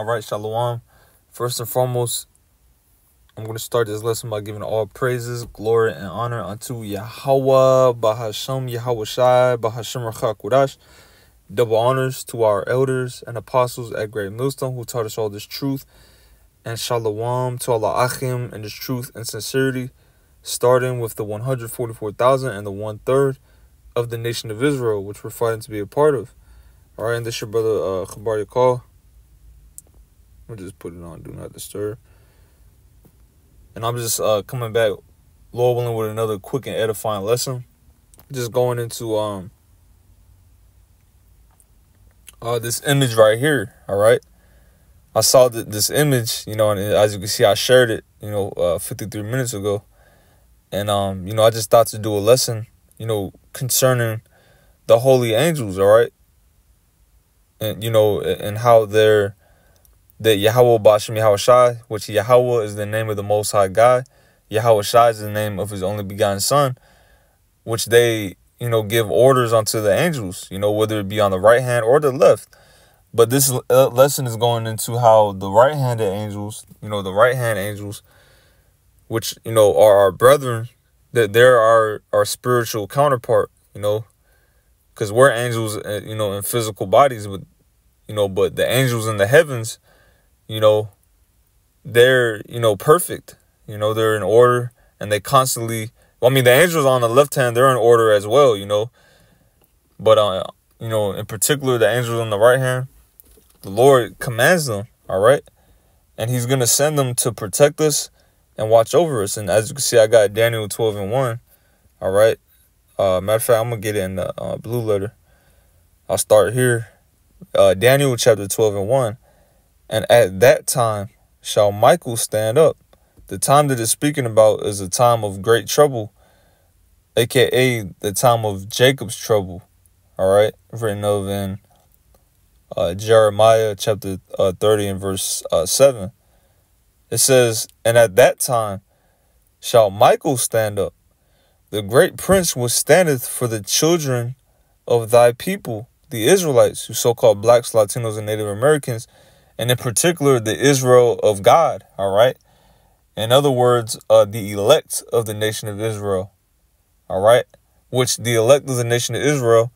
All right, Shalom. First and foremost, I'm going to start this lesson by giving all praises, glory, and honor unto Yahweh, Bahashem Yahweh Shai, Bahashem Rachakudash. Double honors to our elders and apostles at Great Millstone who taught us all this truth. And Shalom to Allah Achim and this truth and sincerity, starting with the 144,000 and the 1/3 of the nation of Israel, which we're fighting to be a part of. All right, and this your brother Khabar Yakal. We'll just put it on Do Not Disturb. And I'm just coming back, Lord willing, with another quick and edifying lesson. Just going into this image right here, all right? I saw this image, and as you can see, I shared it, 53 minutes ago. And, I just thought to do a lesson, concerning the holy angels, all right? And, and how they're that Yahweh Bashem Yahweh Shai, which Yahweh is the name of the Most High God. Yahweh Shai is the name of his only begotten Son, which they, give orders unto the angels, whether it be on the right hand or the left. But this lesson is going into how the right-handed angels, the right-hand angels, which, are our brethren, that they're our spiritual counterpart, because we're angels, in physical bodies, but the angels in the heavens, they're, perfect. They're in order, and they constantly, the angels on the left hand, they're in order as well, But, in particular, the angels on the right hand, the Lord commands them, all right? And he's going to send them to protect us and watch over us. And as you can see, I got Daniel 12:1, all right? Matter of fact, I'm going to get it in the blue letter. I'll start here. Daniel chapter 12:1. And at that time shall Michael stand up. The time that it's speaking about is a time of great trouble, a.k.a. the time of Jacob's trouble, all right? Written of in Jeremiah chapter 30 and verse 7. It says, and at that time shall Michael stand up, the great prince which standeth for the children of thy people, the Israelites, who so-called blacks, Latinos, and Native Americans, and in particular the Israel of God, all right? In other words, the elect of the nation of Israel, all right? Which the elect of the nation of Israel,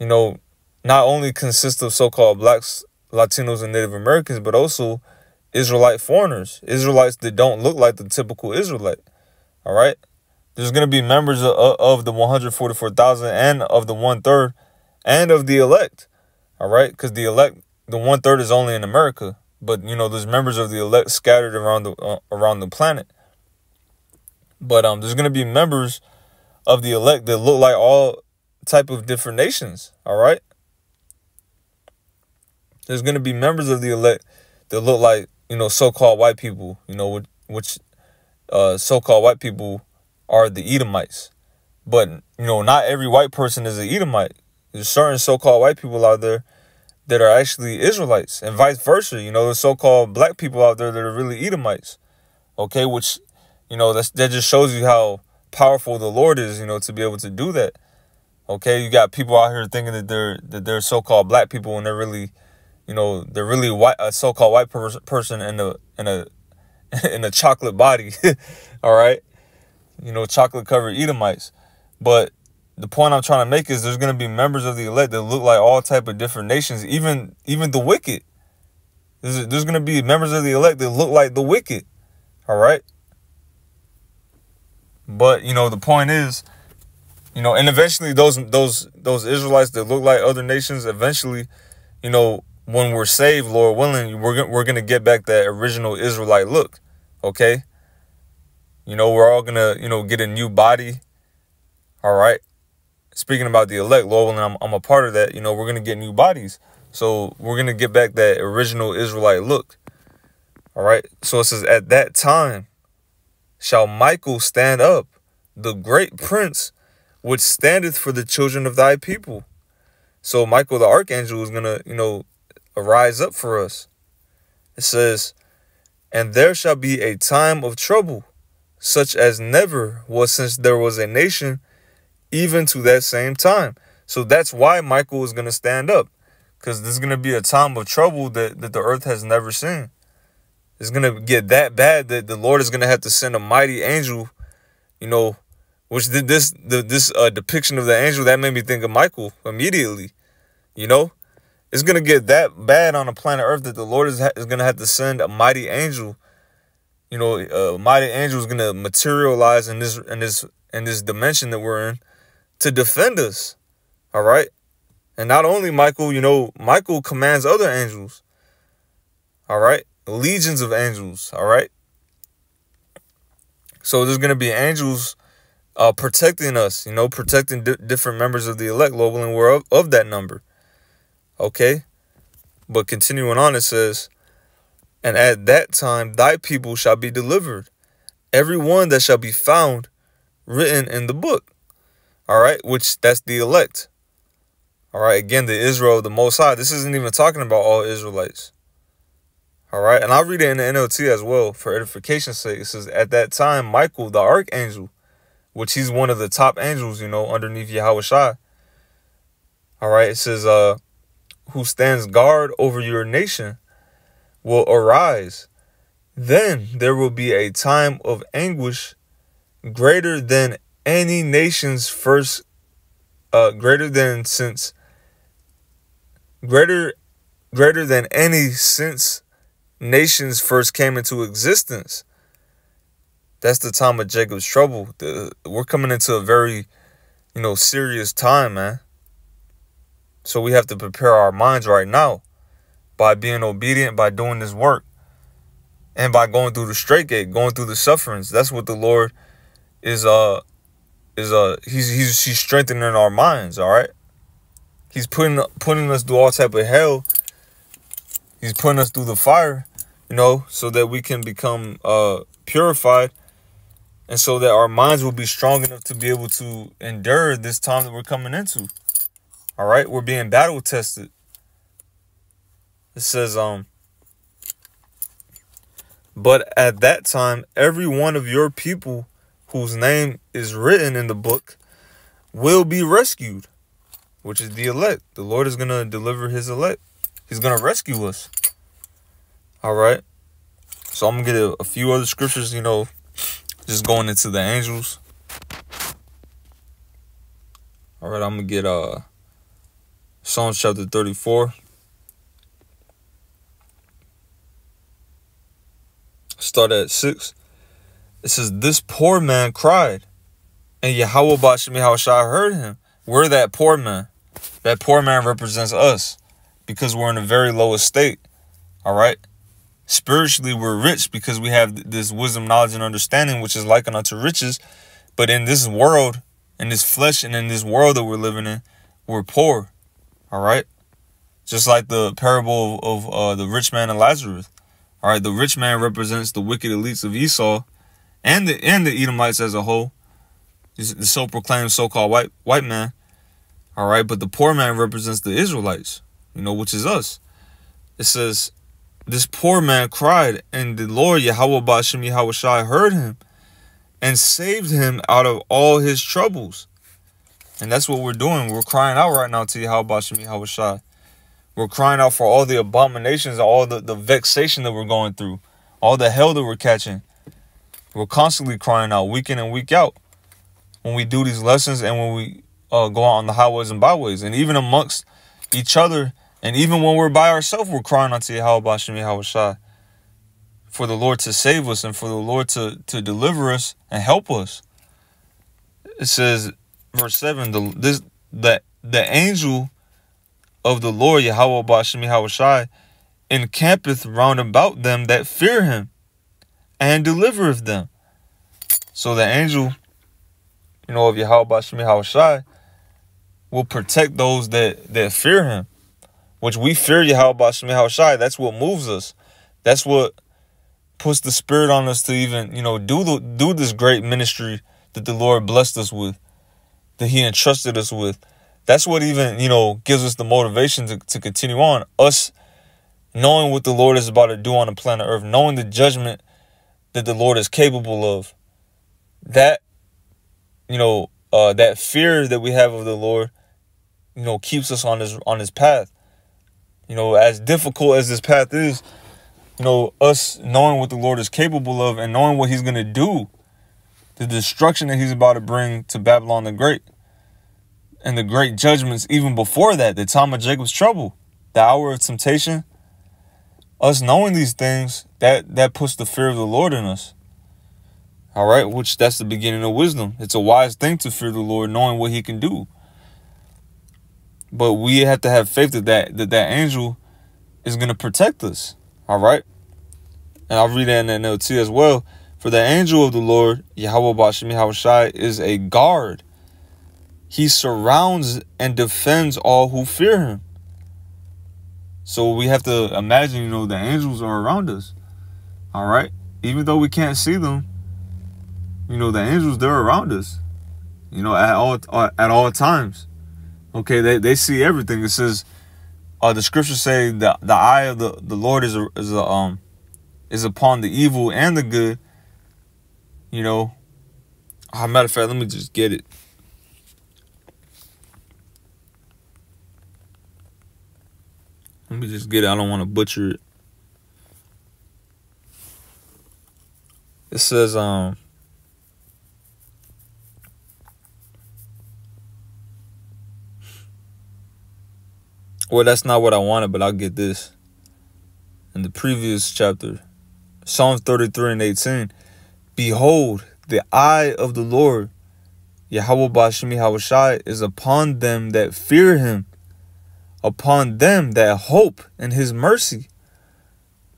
not only consists of so-called blacks, Latinos, and Native Americans, but also Israelite foreigners, Israelites that don't look like the typical Israelite, all right? There's going to be members of the 144,000 and of the 1/3 and of the elect, all right? Because the elect, the 1/3 is only in America, but, there's members of the elect scattered around the planet. But there's going to be members of the elect that look like all type of different nations, all right? There's going to be members of the elect that look like, so-called white people, which so-called white people are the Edomites. But, not every white person is an Edomite. There's certain so-called white people out there that are actually Israelites, and vice versa. There's so-called black people out there that are really Edomites. Okay, which, that just shows you how powerful the Lord is, to be able to do that. Okay, you got people out here thinking that they're so-called black people, and they're really, they're really white, a so-called white person in a chocolate body. All right, chocolate covered Edomites. But the point I'm trying to make is there's going to be members of the elect that look like all type of different nations, even the wicked. There's going to be members of the elect that look like the wicked. All right. But, the point is, and eventually those Israelites that look like other nations, eventually, when we're saved, Lord willing, we're going to get back that original Israelite look. Okay. We're all going to, get a new body. All right. Speaking about the elect, Lord willing, I'm a part of that. We're going to get new bodies. So we're going to get back that original Israelite look. All right. So it says, at that time shall Michael stand up, the great prince, which standeth for the children of thy people. So Michael the archangel is going to, arise up for us. It says, and there shall be a time of trouble, such as never was since there was a nation, even to that same time. So that's why Michael is going to stand up, Because there's going to be a time of trouble that the earth has never seen. It's going to get that bad that the Lord is going to have to send a mighty angel, you know, which this depiction of the angel, that made me think of Michael immediately, you know. It's going to get that bad on the planet earth that the Lord is going to have to send a mighty angel. You know, a mighty angel is going to materialize in this dimension that we're in to defend us. All right. And not only Michael, you know, Michael commands other angels. All right. Legions of angels. All right. So there's going to be angels protecting us, you know, protecting different members of the elect, Lord willing, we're of that number. Okay. But continuing on, it says, and at that time thy people shall be delivered, every one that shall be found written in the book. All right. Which that's the elect. All right. Again, the Israel of the Most High. This isn't even talking about all Israelites. All right. And I'll read it in the NLT as well for edification's sake. It says, at that time, Michael, the archangel, which he's one of the top angels, you know, underneath Yahushua. All right. It says, who stands guard over your nation will arise. Then there will be a time of anguish greater than any nation's first, greater than any since nations first came into existence. That's the time of Jacob's trouble. We're coming into a very, you know, serious time, man. So we have to prepare our minds right now by being obedient, by doing this work, and by going through the straight gate, going through the sufferings. That's what the Lord is he's strengthening our minds, all right? He's putting us through all type of hell. He's putting us through the fire, you know, so that we can become purified, and so that our minds will be strong enough to be able to endure this time that we're coming into. All right, we're being battle tested. It says, but at that time, every one of your people whose name is written in the book will be rescued, which is the elect. The Lord is going to deliver his elect. He's going to rescue us. All right. So I'm going to get a few other scriptures, you know, just going into the angels. All right, I'm going to get Psalms chapter 34. Start at 6. It says, this poor man cried, and Yahweh Bashemi Hawashai heard him. We're that poor man. That poor man represents us because we're in a very low estate. All right. Spiritually, we're rich because we have this wisdom, knowledge, and understanding, which is likened unto riches. But in this world, in this flesh, and in this world that we're living in, we're poor. All right. Just like the parable of the rich man and Lazarus. All right. The rich man represents the wicked elites of Esau and the Edomites as a whole. The self-proclaimed so-called white man. All right. But the poor man represents the Israelites, you know, which is us. It says, this poor man cried, and the Lord Yahweh Bashemi Hawashai heard him and saved him out of all his troubles. And that's what we're doing. We're crying out right now to Yahweh Bashemi Hawashai. We're crying out for all the abominations, all the vexation that we're going through, all the hell that we're catching. We're constantly crying out week in and week out when we do these lessons and when we go out on the highways and byways. And even amongst each other, and even when we're by ourselves, we're crying out to Yahweh Bashemi Hawashai for the Lord to save us and for the Lord to deliver us and help us. It says, verse 7, the angel of the Lord Yahweh Bashemi Hawashai encampeth round about them that fear him and delivereth them. So the angel, you know, of Yahweh Bashemi Hawashai will protect those that fear him, which we fear Yahweh Bashemi Hawashai. That's what moves us. That's what puts the spirit on us to even, you know, do this great ministry that the Lord blessed us with, that he entrusted us with. That's what even, you know, gives us the motivation to continue on. Us knowing what the Lord is about to do on the planet Earth, knowing the judgment that the Lord is capable of. That, you know, that fear that we have of the Lord, you know, keeps us on his path. You know, as difficult as this path is, you know, us knowing what the Lord is capable of and knowing what he's going to do, the destruction that he's about to bring to Babylon the Great, and the great judgments even before that, the time of Jacob's trouble, the hour of temptation, us knowing these things, that puts the fear of the Lord in us. All right, which that's the beginning of wisdom. It's a wise thing to fear the Lord, knowing what he can do. But we have to have faith that angel is going to protect us. All right. And I'll read that in the NLT as well. For the angel of the Lord, Yahweh Ba'ashem Yahushai, is a guard. He surrounds and defends all who fear him. So we have to imagine, you know, the angels are around us. All right. Even though we can't see them, you know, the angels, they're around us, you know, at all times. Okay. They see everything. It says, the scriptures say that the eye of the Lord is upon the evil and the good. You know, matter of fact, let me just get it. Let me just get it. I don't want to butcher it. It says, well, that's not what I wanted, but I'll get this. In the previous chapter, Psalms 33 and 18. Behold, the eye of the Lord, Yahweh Ba'ashem Yahushai, is upon them that fear him, upon them that hope in his mercy.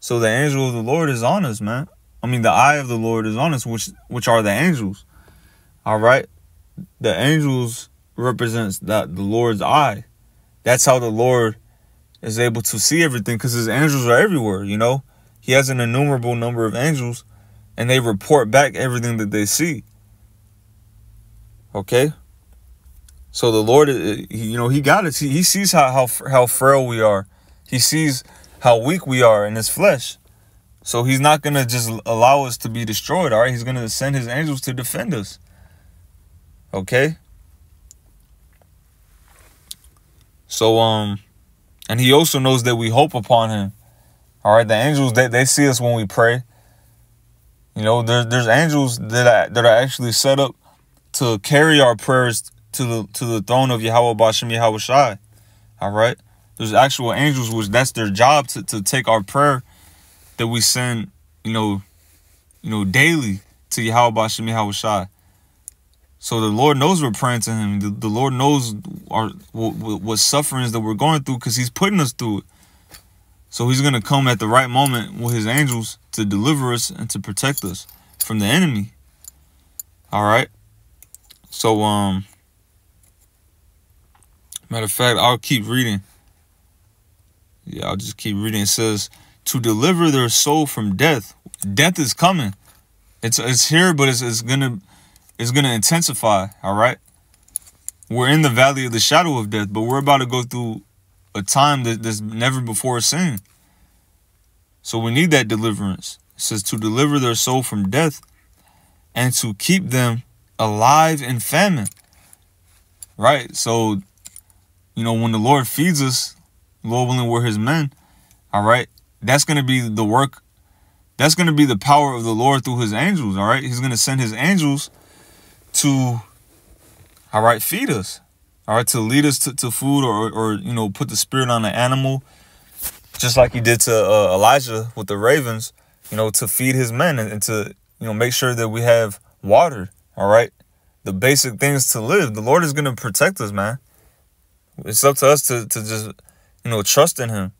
So the angel of the Lord is on us, man. I mean, the eye of the Lord is on us, which are the angels. All right. The angels represents the Lord's eye. That's how the Lord is able to see everything, because his angels are everywhere, you know. He has an innumerable number of angels, and they report back everything that they see. Okay. So the Lord, you know, he got it. He sees how frail we are. He sees how weak we are in his flesh. So he's not going to just allow us to be destroyed. All right. He's going to send his angels to defend us. Okay. So, and he also knows that we hope upon him. All right. The angels, they see us when we pray. You know, there's angels that are actually set up to carry our prayers to the throne of Yahweh Ba'ashem Yahushai. All right. There's actual angels, which that's their job to take our prayer that we send, you know, daily to Yahweh Ba'ashem Yahushai. So the Lord knows we're praying to him. The Lord knows what sufferings that we're going through, because he's putting us through it. So he's going to come at the right moment with his angels to deliver us and to protect us from the enemy. All right. So, matter of fact, I'll keep reading. Yeah, I'll just keep reading. It says, to deliver their soul from death. Death is coming. It's here, but it's gonna intensify. All right. We're in the valley of the shadow of death, but we're about to go through a time that's never before seen. So we need that deliverance. It says to deliver their soul from death and to keep them alive in famine. Right. So, you know, when the Lord feeds us, Lord willing, we're his men. All right. That's going to be the work. That's going to be the power of the Lord through his angels. All right. He's going to send his angels to, all right, feed us. All right. To lead us to food or, you know, put the spirit on the animal, just like he did to Elijah with the ravens, you know, to feed his men and to, you know, make sure that we have water. All right. The basic things to live. The Lord is going to protect us, man. It's up to us to just, you know, trust in him.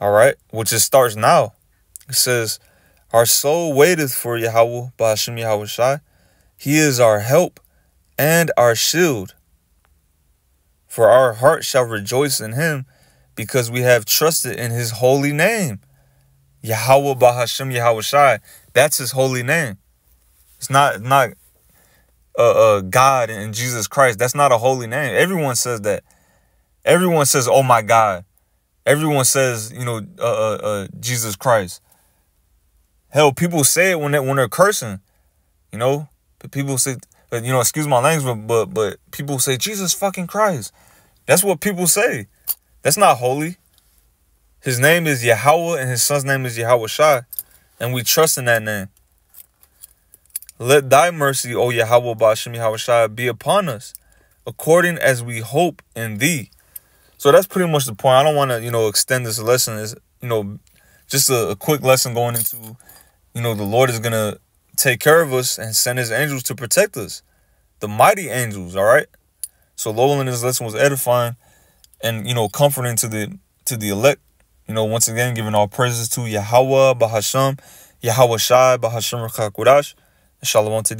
All right. Which it starts now. It says, our soul waiteth for Yahweh Ba'ashem Yahushai. He is our help and our shield. For our heart shall rejoice in him, because we have trusted in his holy name. Yahweh Ba'ashem Yahushai. That's his holy name. It's not God and Jesus Christ. That's not a holy name. Everyone says that. Everyone says, oh my God. Everyone says, you know, Jesus Christ. Hell, people say it when they're cursing, you know. But people say, you know, excuse my language, but people say Jesus fucking Christ. That's what people say. That's not holy. His name is Yahweh, and his son's name is Yahweh Shai, and we trust in that name. Let thy mercy, O Yahweh Ba'ashem Yahweh Shai, be upon us, according as we hope in thee. So that's pretty much the point. I don't want to, extend this lesson. It's, just a quick lesson going into, the Lord is going to take care of us and send his angels to protect us. The mighty angels, all right? So Lowell, this lesson was edifying and, comforting to the elect. Once again, giving all praises to Yahweh Bahasham, Yahweh Shai Bahasham Rakakudash, and Shalom to thee.